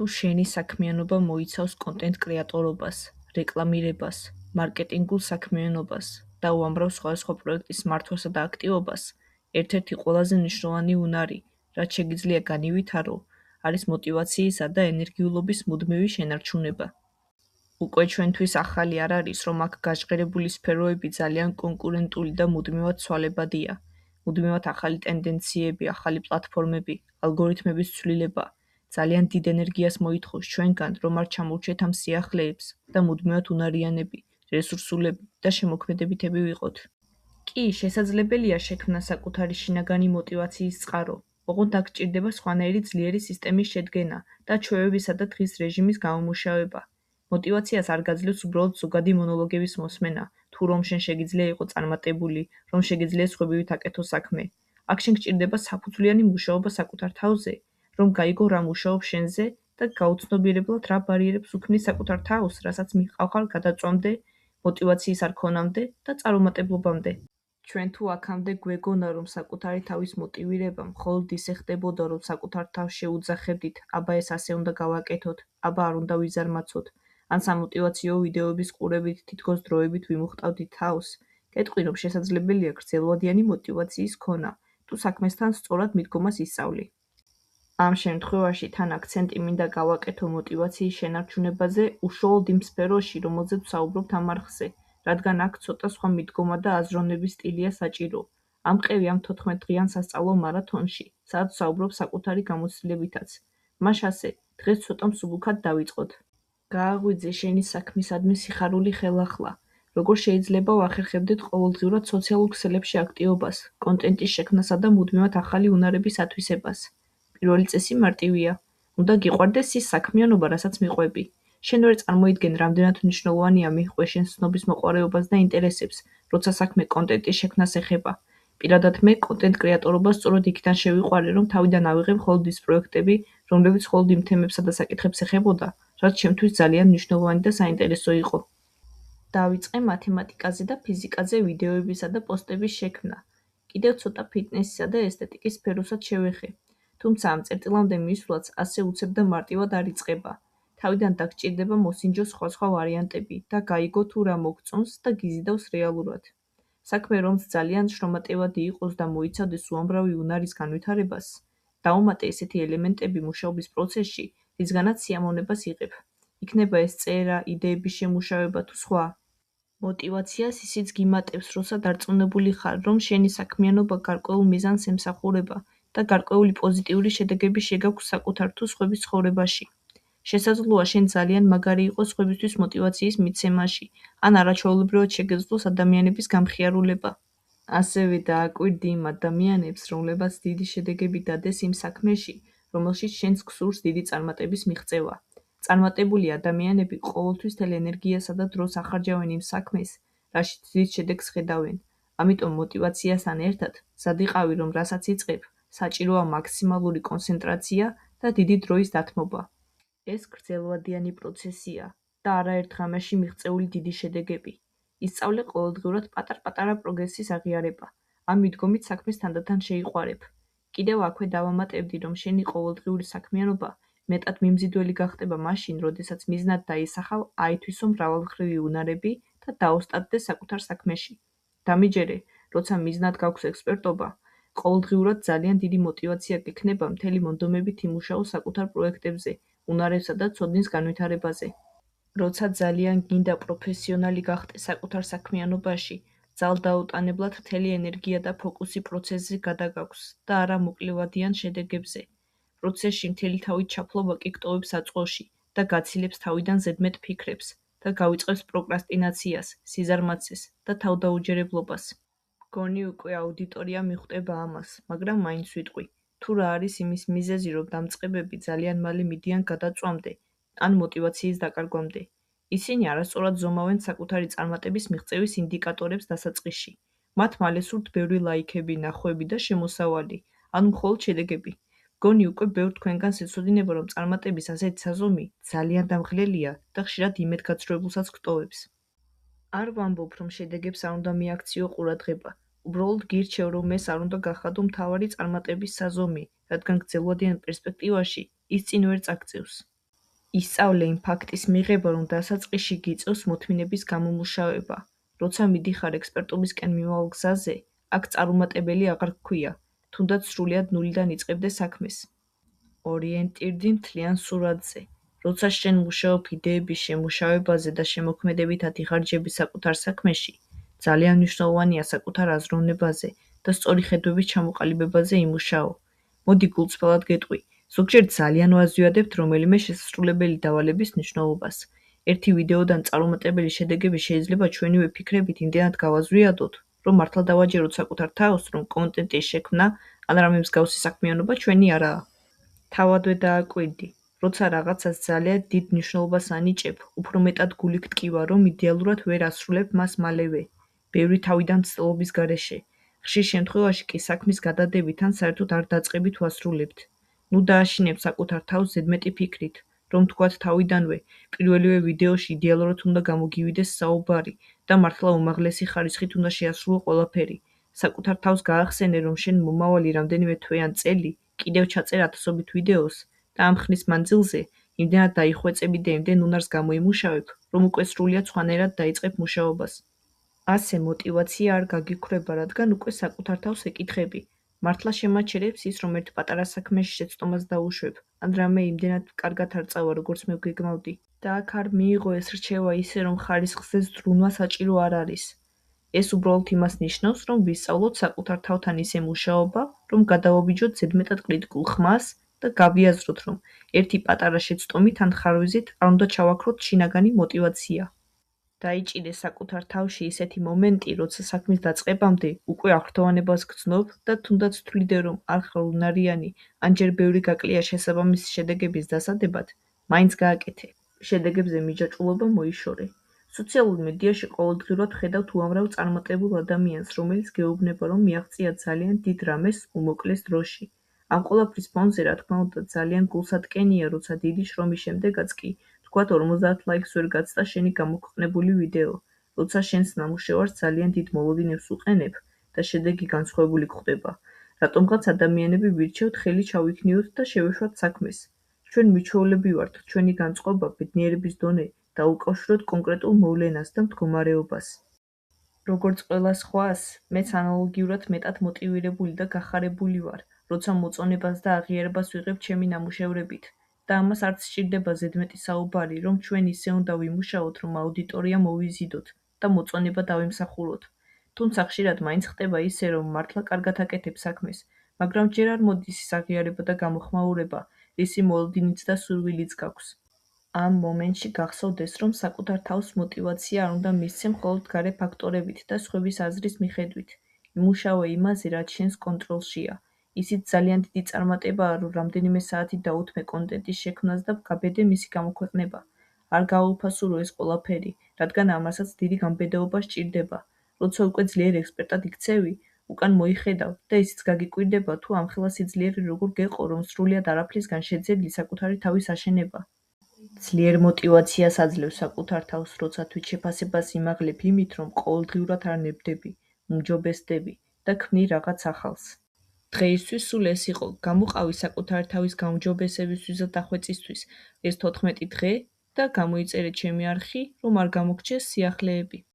თუ შენი საქმიანობა მოიცავს კონტენტ კრეატორობას, რეკლამირებას, მარკეტინგულ საქმიანობას და უამრავ სხვადასხვა პროექტის მართვასა და აქტივობას, ერთ-ერთი ყველაზე მნიშვნელოვანი უნარი, რაც შეგიძლია განივითარო, არის მოტივაციისა და ენერგიულობის მუდმივი შენარჩუნება. უკვე ჩვენთვის ახალი არ არის, რომ აქ გაჟღერებული სფეროები ძალიან კონკურენტული და მუდმივად ცვალებადია. მუდმივად ახალი ტენდენციები, ახალი პლატფორმები, ალგორითმების ცვლილება ძალიან დიდ ენერგიას მოითხოვს ჩვენგან, რომ არ ჩამოვრჩეთ ამ სიახლეებს და მუდმივად უნარიანები, რესურსულები და შემოქმედებითები ვიყოთ. კი, შესაძლებელია შექმნა საკუთარი შინაგანი მოტივაციის წყარო, ოღონდ აქ სჭირდება სხვანაირი ძლიერი სისტემის შედგენა და ჩვევებისა და დღის რეჟიმის გამომუშავება. მოტივაციას არ გაძლევს უბრალოდ ზოგადი მონოლოგების მოსმენა, თუ რომ შენ შეგიძლია იყო წარმატებული, რომ შეგიძლია სხვებივით აკეთო საქმე. აქ შენ გჭირდება საფუძვლიანი მუშაობა საკუთარ თავზე, რომ გაიგო რა მუშაობს შენზე და გაუცნობიერებლად რა ბარიერებს უქმნის საკუთარ თავს, რასაც მიყავხარ გადაწვამდე, მოტივაციის არ ქონამდე და წარუმატებლობამდე. ჩვენ თუ აქამდე გვეგონა, რომ საკუთარი თავის მოტივირება მხოლოდ ისე ხდებოდა, რომ საკუთარ თავს შეუძახებდით, აბა ეს ასე უნდა გავაკეთოთ, აბა არ უნდა ვიზარმაცოთ, ან სამოტივაციო ვიდეოების ყურებით თითქოს დროებით ვიმუხტავდით თავს, გეტყვი, რომ შესაძლებელია გრძელვადიანი მოტივაციის ქონა, თუ საქმესთან სწორად მიდგომას ისწავლი. ამ შემთხვევაში თან აქცენტი მინდა გავაკეთო მოტივაციის შენარჩუნებაზე უშუალოდ იმ სფეროში, რომელზეც ვსაუბრობთ ამ არხზე, რადგან აქ ცოტა სხვა მიდგომა და აზროვნების სტილია საჭირო. ამყევი ამ 14 დღიან სასწავლო მარათონში, სადაც ვსაუბრობ საკუთარი გამოცდილებითაც. მაშ ასე, დღეს ცოტა მსუბუქად დავიწყოთ. გააღვიძე შენი საქმისადმი სიხარული ხელახლა. როგორ შეიძლება ვახერხებდეთ ყოველდღიურად სოციალურ ქსელებში აქტივობას, კონტენტის შექმნასა და მუდმივად ახალი უნარების ათვისებას. პირველი წესი მარტივია. უნდა გიყვარდეს ის საქმიანობა, რასაც მიყვები. შენ ვერ წარმოიდგენ, რამდენად მნიშვნელოვანია მიჰყვე შენ ცნობის მოყვარეობას და ინტერესებს, როცა საქმე კონტენტის შექმნას ეხება. პირადად მე კონტენტ კრეატორობას სწორედ იქიდან შევიყვარე, რომ თავიდან ავიღებ მხოლოდ ის პროექტები, რომლებიც მხოლოდ იმ თემებსა და საკითხებს ეხებოდა, რაც ჩემთვის ძალიან მნიშვნელოვანი და საინტერესო იყო. დავიწყე მათემატიკაზე და ფიზიკაზე ვიდეოებისა და პოსტების შექმნა. კიდევ ცოტა ფიტნესისა და ესთეტიკის სფეროსაც შევეხე. თუმცა ამ წერტილამდე მისვლაც ასე უცებ და მარტივად არ იწყება. თავიდან დაგჭირდება მოსინჯო სხვა ვარიანტები და გაიგო თუ რა მოგწონს და გიზიდავს რეალურად. საქმე რომც ძალიან შრომატევადი იყოს და მოიცავდეს უამრავი უნარის განვითარებას, დაუმატე ესეთი ელემენტები მუშაობის პროცესში, რისგანაც სიამოვნებას იღებ. იქნება ეს წერა, იდეების შემუშავება თუ სხვა. მოტივაციას ისიც გიმატებს, როცა დარწმუნებული ხარ, რომ შენი საქმიანობა გარკვეულ მიზანს ემსახურება და გარკვეული პოზიტიური შედეგები შეგაქვს საკუთარ თუ სხვების ცხოვრებაში. შესაძლოა შენ ძალიან მაგარი იყოს სხვებისთვის მოტივაციის მიცემაში, ან არაჩვეულებრივად შეგეძლოს ადამიანების გამხიარულება. ასევე დააკვირდი იმ ადამიანებს, რომლებაც დიდი შედეგები დადეს იმ საქმეში, რომელშიც შენს გსურს დიდი წარმატების მიღწევა. წარმატებული ადამიანები ყოველთვის მთელ ენერგიასა და დროს ახარჯავენ იმ საქმეს, რაშიც დიდ შედეგს ხედავენ. ამიტომ მოტივაციასთან ერთად, სადიყავი, რომ რასაც იწყებ, საჭიროა მაქსიმალური კონცენტრაცია და დიდი დროის დათმობა. ეს გრძელვადიანი პროცესია და არაერთ ღამეში მიღწეული დიდი შედეგები. ისწავლე ყოველდღიურად პატარ-პატარა პროგრესის აღიარება. ამ მიდგომით საქმეს თანდათან შეიყვარებ. კიდევ აქვე დავამატებდი, რომ შენი ყოველდღიური საქმიანობა მეტად მიმზიდველი გახდება მაშინ, როდესაც მიზნად დაისახავ აითვისო მრავალმხრივი უნარები და დაოსტატდე საკუთარ საქმეში. დამიჯერე, როცა მიზნად გაქვს ექსპერტობა, ყოველდღიურად ძალიან დიდი მოტივაცია გექნება მთელი მონდომებით იმუშაო საკუთარ პროექტებზე, უნარებსა და ცოდნის განვითარებაზე. როცა ძალიან გინდა პროფესიონალი გახდე საკუთარ საქმიანობაში, ძალდაუტანებლად მთელი ენერგია და ფოკუსი პროცესზე გადაგაქვს და არა მოკლევადიან შედეგებზე. პროცესში მთელი თავით ჩაფლობა კი გტოვებს აწყოში და გაცილებს თავიდან ზედმეტ ფიქრებს და გავიწყებს პროკრასტინაციას, სიზარმაცეს და თავდაუჯერებლობას. მგონი უკვე აუდიტორია მიხვდება ამას, მაგრამ მაინც ვიტყვი, თუ რა არის იმის მიზეზი, რომ დამწყებები ძალიან მალე მიდიან გადაწვამდე ან მოტივაციის დაკარგვამდე. ისინი არასწორად ზომავენ საკუთარი წარმატების მიღწევის ინდიკატორებს დასაწყისში. მათ მალე სურთ ბევრი ლაიქები, ნახვები და შემოსავალი, ან მხოლოდ შედეგები. მგონი უკვე ბევრ თქვენგანს ეცოდინება, რომ წარმატების ასეთი საზომი ძალიან დამღლელია და ხშირად იმედგაცრუებულსაც გტოვებს. არ ვამბობ, რომ შედეგებს არ უნდა მიაქციო ყურადღება. უბრალოდ გირჩევ, რომ ეს არ უნდა გახადო მთავარი წარმატების საზომი, რადგან გრძელვადიან პერსპექტივაში ის წინ ვერ წაგწევს. ისწავლე იმ ფაქტის მიღება, რომ დასაწყისში გიწევს მოთმინების გამომუშავება. როცა მიდიხარ ექსპერტობისკენ მიმავალ გზაზე, აქ წარუმატებელი აღარ გქვია, თუნდაც სრულიად ნულიდან იწყებდე საქმეს. ორიენტირდი მთლიან სურათზე. როცა შენ მუშაობ იდეების შემუშავებაზე და შემოქმედებითად იხარჯები საკუთარ საქმეში, ძალიან მნიშვნელოვანია საკუთარ აზროვნებაზე და სწორი ხედვების ჩამოყალიბებაზე იმუშაო. მოდი გულწრფელად გეტყვი, ზოგჯერ ძალიან ვაზვიადებთ რომელიმე შესასრულებელი დავალების მნიშვნელობას. ერთი ვიდეოდან წარუმატებელი შედეგები შეიძლება ჩვენივე ფიქრებით იმდენად გავაზვიადოთ, რომ მართლა დავაჯეროთ საკუთარ თავს, რომ კონტენტის შექმნა ან რამე მსგავსი საქმიანობა ჩვენი არაა. თავადვე დააკვირდი, როცა რაღაცას ძალიან დიდ მნიშვნელობას ანიჭებ, უფრო მეტად გული გტკივა, რომ იდეალურად ვერ ასრულებ მას მალევე, ბევრი თავიდან ცდილობის გარეშე. ხშირ შემთხვევაში კი საქმის გადადებით ან საერთოდ არ დაწყებით ვასრულებთ. ნუ დააშინებ საკუთარ თავს ზედმეტი ფიქრით, რომ თქვათ თავიდანვე, პირველივე ვიდეოში იდეალურად უნდა გამოგივიდეს საუბარი და მართლა უმაღლესი ხარისხით უნდა შეასრულო ყველაფერი. საკუთარ თავს გაახსენე, რომ შენ მომავალი რამდენიმე თვე ან წელი კიდევ ჩაწერ ათასობით ვიდეოს და ამ ხნის მანძილზე იმდენად დაიხვეწები და იმდენ უნარს გამოიმუშავებ, რომ უკვე სრულიად სხვანაირად დაიწყებ მუშაობას. ასე მოტივაცია არ გაგიქვრება, რადგან უკვე საკუთარ თავს ეკითხები. მართლა შემაჩერებს ის, რომ ერთ პატარა საქმეში შეცდომას დაუშვებ, ან რამე იმდენად კარგად არ წავა, როგორც მე ვგეგმავდი. და აქ არ მიიღო ეს რჩევა ისე, რომ ხარისხზე ზრუნვა საჭირო არ არის. ეს უბრალოდ იმას ნიშნავს, რომ ვისწავლოთ საკუთარ თავთან ისე მუშაობა, რომ გადავაბიჯოთ ზედმეტად კრიტიკულ ხმას და გავიაზროთ, რომ ერთი პატარა შეცდომით ან ხარვიზით არ უნდა ჩავაქროთ შინაგანი მოტივაცია. დაიჭირე საკუთარ თავში ისეთი მომენტი, როცა საქმის დაწყებამდე უკვე აღრთოვანებას გრძნობ და თუნდაც თვლიდე, რომ არ ხარ უნარიანი, ან ჯერ ბევრი გაკლია შესაბამისი შედეგების დასადებად, მაინც გააკეთე. შედეგებზე მიჯაჭვულობა მოიშორე. სოციალურ მედიაში ყოველდღიურად ვხედავთ უამრავ წარმატებულ ადამიანს, რომელიც გეუბნება, რომ მიაღწია ძალიან დიდ რამეს უმოკლეს დროში. ამ ყველაფრის ფონზე, რა თქმა უნდა, ძალიან გულსატკენია, როცა დიდი შრომის შემდეგაც კი, თქვათ 50 ლაიქს ვერ გაცდა შენი გამოქვეყნებული ვიდეო, როცა შენს ნამუშევარს ძალიან დიდ მოლოდინებს უყენებ და შედეგი განსხვავებული გვხდება. რატომღაც ადამიანები ვირჩევთ ხელი ჩავიქნიოთ და შევეშვათ საქმეს. ჩვენ მიჩვეულები ვართ, ჩვენი განწყობა, ბედნიერების დონე დაუკავშიროთ კონკრეტულ მოვლენას და მდგომარეობას. როგორც ყველა სხვას, მეც ანალოგიურად მეტად მოტივირებული და გახარებული ვარ, როცა მოწონებას და აღიარებას ვიღებ ჩემი ნამუშევრებით. და ამას არც სჭირდება ზედმეტი საუბარი, რომ ჩვენ ისე უნდა ვიმუშაოთ, რომ აუდიტორია მოვიზიდოთ და მოწონება დავიმსახუროთ. თუმცა ხშირად მაინც ხდება ისე, რომ მართლა კარგად აკეთებ საქმეს, მაგრამ ჯერ არ მოდის ის აღიარება და გამოხმაურება, რისი მოლოდინიც და სურვილიც გაქვს. ამ მომენტში გახსოვდეს, რომ საკუთარ თავს მოტივაცია არ უნდა მისცე მხოლოდ გარე ფაქტორებით და სხვების აზრის მიხედვით. იმუშავე იმაზე, რაც შენს კონტროლშია. ისიც ძალიან დიდი წარმატებაა, რომ რამდენიმე საათი დაუთმე კონტენტის შექმნას და გაბედე მისი გამოქვეყნება. არ გააუფასურო ეს ყველაფერი, რადგან ამასაც დიდი გამბედაობა სჭირდება. როცა უკვე ძლიერ ექსპერტად იქცევი, უკან მოიხედავ და ისიც გაგიკვირდება, თუ ამხელა სიძლიერე როგორ გეყო, რომ სრულიად არაფრისგან შეძლებდი საკუთარი თავის აშენება. ძლიერ მოტივაციას აძლევს საკუთარ თავს, როცა თვითშეფასებას იმაღლებ იმით, რომ ყოველდღიურად არ ნებდები, უმჯობესდები და ქმნი რაღაც ახალს. დღეისთვის სულ ეს იყო. გამოყავი საკუთარი თავის გაუმჯობესებისთვის და დახვეწისთვის ეს 14 დღე და გამოიწერე ჩემი არხი, რომ არ გამოგჩეს სიახლეები.